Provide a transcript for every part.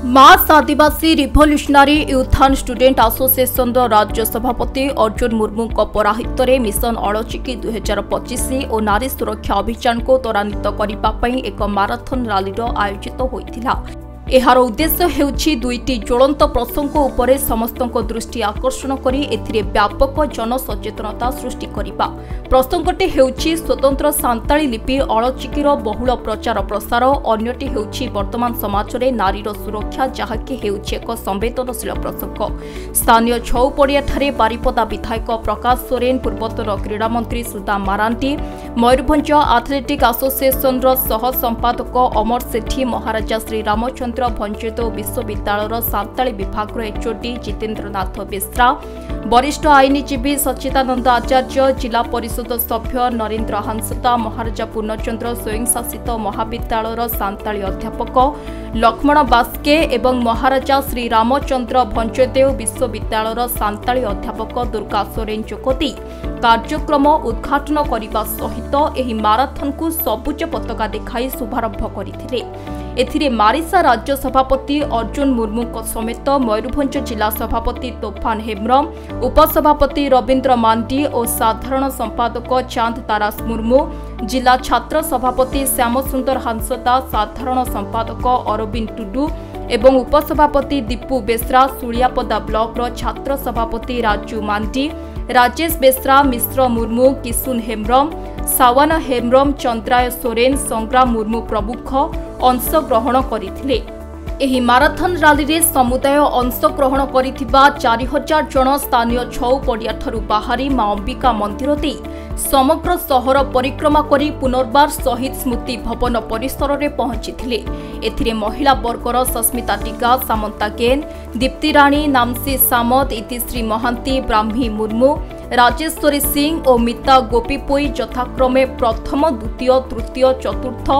मास आदिवासी रिभोल्यूशनरी यूथन student association राज्य सभापति अर्जुन मुर्मू पौराहित्य में मिशन अड़चिकी 2025 और नारी सुरक्षा अभियान को त्वरान्वित करने एक माराथन रैली आयोजित होता। एहार उद्देश्य हेउछि दुईटी ज्वलंत प्रसंग उपरे समस्तक दृष्टि आकर्षण करी एथिरे व्यापक जनसचेतनता सृष्टि करिबा। प्रसंगटी हेउछि स्वतंत्र सांताली लिपि अळचिकीर बहुल प्रचार प्रसार, अन्यटी हेउछि वर्तमान समाज रे नारीर सुरक्षा जहाँकि हेउछि एक संवेदनशील प्रसंग। स्थानीय छौ पड़ियाठारे बारिपदा विधायक प्रकाश सोरेन, पूर्वतन क्रीड़ा मंत्री सुदाम मारांडी, मयूरभंज एथलेटिक एसोसिएशन सह संपादक अमर सेठी, महाराजा श्री रामचंद्र भंजत विश्वविद्यालय सांताली विभाग एचओडी जितेन्द्रनाथ बेसरा, वरिष्ठ आईनजीवी सच्चिदानंद आचार्य, जिला परिषद सभ्य नरेन्द्र हांसदा, महाराजा पूर्णचंद्र स्वयंशासित महाविद्यालय सांताली अध्यापक लक्ष्मण बास्के एवं महाराजा श्री रामचंद्र भंजदेव विश्वविद्यालय सांताली अध्यापक दुर्गा सोरेन जोगदी कार्यक्रम उद्घाटन करने सहित एही माराथन को सबुज पताका देखाई शुभारंभ करथिले। एथिरे मारिसा राज्य सभापति अर्जुन मुर्मू समेत मयूरभंज जिला सभापति तोफान हेम्ब्रम, उपसभापति रवींद्र मांडी और साधारण संपादक चांद तारास मुर्मू, जिला छात्र सभापति श्याम सुंदर हांसदा, साधारण संपादक अरविंद टुडू एवं उपसभापति दीपू बेसरा, सुलियापदा ब्लॉक छात्र सभापति राजू मांडी, राजेश बेसरा, मिश्र मुर्मू, किशुन हेम्ब्रम, सावन हेम्ब्रम, चंद्राय सोरेन, संग्राम मुर्मू प्रमुख अंशग्रहण करथिले। एही माराथन रैली रे समुदाय अंशग्रहण करिथिबा 4000 जन स्थानीय छौ पड़ियाठारु बाहरी मां अंबिका मंदिर दे समग्र सहर परिक्रमा करी पुनर्बार शहीद स्मृति भवन परिसर रे पहुंचीथिले। एथिरे महिला वर्गर सस्मिता टीका, सामंता गेन, दीप्ति राणी, नामसी सामत, इतिश्री महांती, ब्राह्मी मुर्मू, राजेश्वरी सिंह और मिता गोपीपोई यथाक्रमे प्रथम, द्वितीय, तृतीय, चतुर्थ,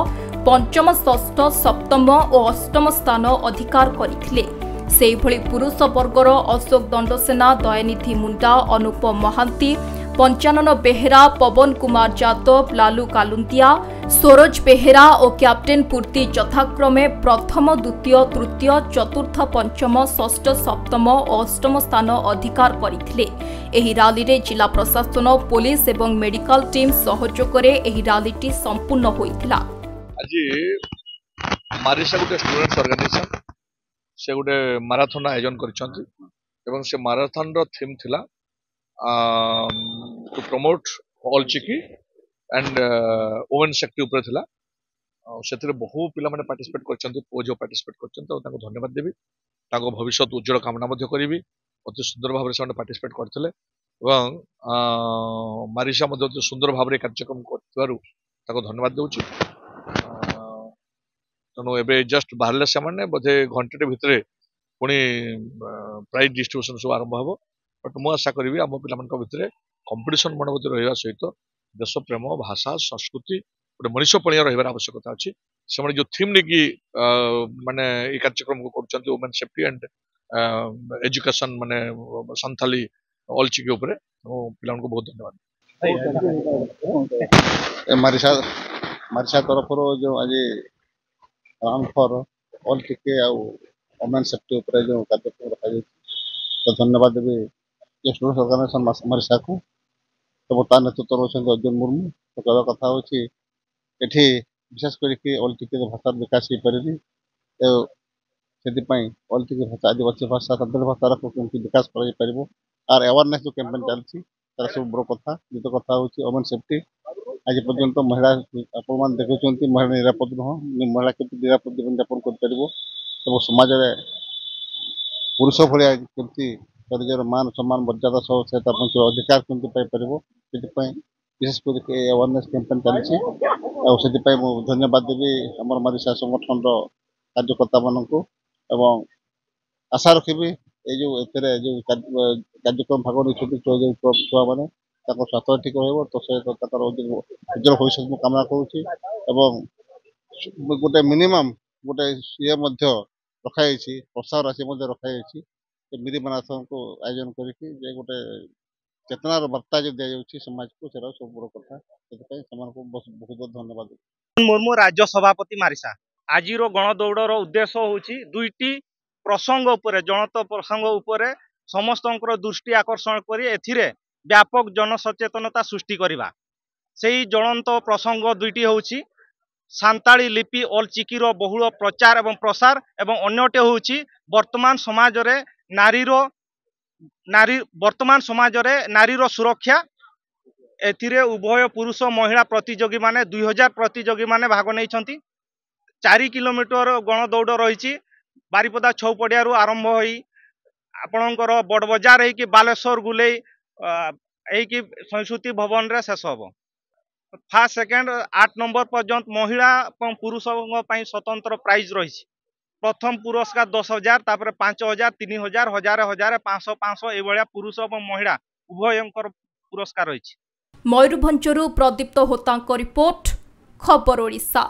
पंचम, षष्ठ, सप्तम और अष्टम स्थान अधिकार करथिले। सेहिभଳି पुरुष वर्गर अशोक दंडसेना, दयानिधि मुंडा, अनुपम महांती, पंचानन बेहेरा, पवन कुमार यादव, लालू कालुंतिया, सरोज बेहेरा और कैप्टेन पूर्ति यथाक्रमे प्रथम, द्वितीय, तृतीय, चतुर्थ, पंचम, षष्ठ, सप्तम और अष्टम स्थान अधिकार करथिले। एही रैली रे जिला प्रशासन, पुलिस एवं मेडिकल टीम सहयोग रे एही रैलीटी संपूर्ण होइथिला। आज मारिसा गोटे स्टूडेंट्स ऑर्गेनाइजेशन से गोटे माराथन आयोजन कर माराथन थीम थिला to promote Ol Chiki and women safety उपर थिला। से बहु पिला माने पार्टिसिपेट करछंती, पुओ जो पार्टिसिपेट करछंती और ताको धन्यवाद देबी। ताको भविष्य उज्जवल कामना मध्य करिवि। अति सुंदर भाव से पार्टिसिपेट करथिले एवं मारिसा मध्य सुंदर भाव कार्यक्रम करथिबारु ताको धन्यवाद देउछि। तेणु एवं जस्ट बाहर से बोधे घंटे भितर पुणी प्राइज डिस्ट्रीब्यूशन सब आरंभ हम। बट मुझे आशा करी आम पे भितर कंपिटिशन मनोवृत्ति रहा सहित देश प्रेम, भाषा, संस्कृति गोटे मनुष्य पणिया रही आवश्यकता अच्छी। से जो थीम नहीं माने ये कार्यक्रम को कर वुमेन सेफ्टी एंड एजुकेशन माने संथाली अळचिकी उपर पिला को बहुत धन्यवाद। मारिसा तरफ जो आज राम फॉर अळचिकी वुमेन सेफ्टी उपर जो कार्यक्रम रखा तो धन्यवाद देवी स्टूडेंट्स ऑर्गेनाइजेशन मारिसा को। तो तार नेतृत्व रही अर्जुन मुर्मू। तो कहवा कथा होची एठी विशेष करके अळचिकी भाषा विकास हो पारे तो से अळचिकी भाषा, आदिवासी भाषा, सान्ताली भाषार विकास कर आर अवेयरनेस जो कैंपेन चलती तार सब बड़ कथा। द्वितीय कथा होची वुमेन सेफ्टी। आज पर्यंत महिला अपन देखुं महिला निरापद नुह, महिला के निरापद जीवन यापन कर सब समाज में पुरुष भाया केमती निजर मान सम्मान मर्यादा सह से अधिकार केमती पाइपर से विशेष करके अवेयरनेस कैंपेन चलती। धन्यवाद देवी आम मारिसा संगठन कार्यकर्ता मान आशा रखी जो कार्यक्रम भाग नहीं छुआ मैंने स्वास्थ्य ठीक रहा तो सहित उज्जवल भविष्य को कामना करुँच। गोटे मिनिमम गोटे ये रखाई प्रसार राशि रखाई मिरी माराथन को आयोजन करके गोटे चेतनार वार्ता जो दि जाऊँगी समाज को सेटा सब बड़ कथा। बहुत बहुत धन्यवाद। मुर्मू राज्य सभापति मारिसा। आज गणदौड़ उद्देश्य हूँ दुईटी प्रसंग उपरे जनत प्रसंग उपरे समस्तଙ୍କର दृष्टि आकर्षण करी एथिरे व्यापक जनसचेतनता सृष्टि करिबा सेही ज्वलंत प्रसंग दुईटी होउची सांताली लिपि ऑल चिकी रो बहुल प्रचार एवं प्रसार एवं अन्यटे होउची वर्तमान समाज रे नारीर सुरक्षा एथिरे उभय पुरुष महिला प्रतियोगी माने 2000 प्रतियोगी माने भाग नै 4 किलोमीटर गणदौड़ रही बारिपदा छौपड़िया आरंभ होई आपणकर बड़बजार है बालेश्वर गुले संस्कृति भवन रे शेष हम फास्ट सेकेंड 8 नंबर पर्यंत महिला और पुरुषों स्वतंत्र प्राइज रही प्रथम पुरस्कार 10,000 तापर 5,000 3,000 1,000 500 500 ये पुरुष और महिला उभयंकर पुरस्कार रही। मयूरभंजरू प्रदीप्त होता रिपोर्ट खबर ओडिशा।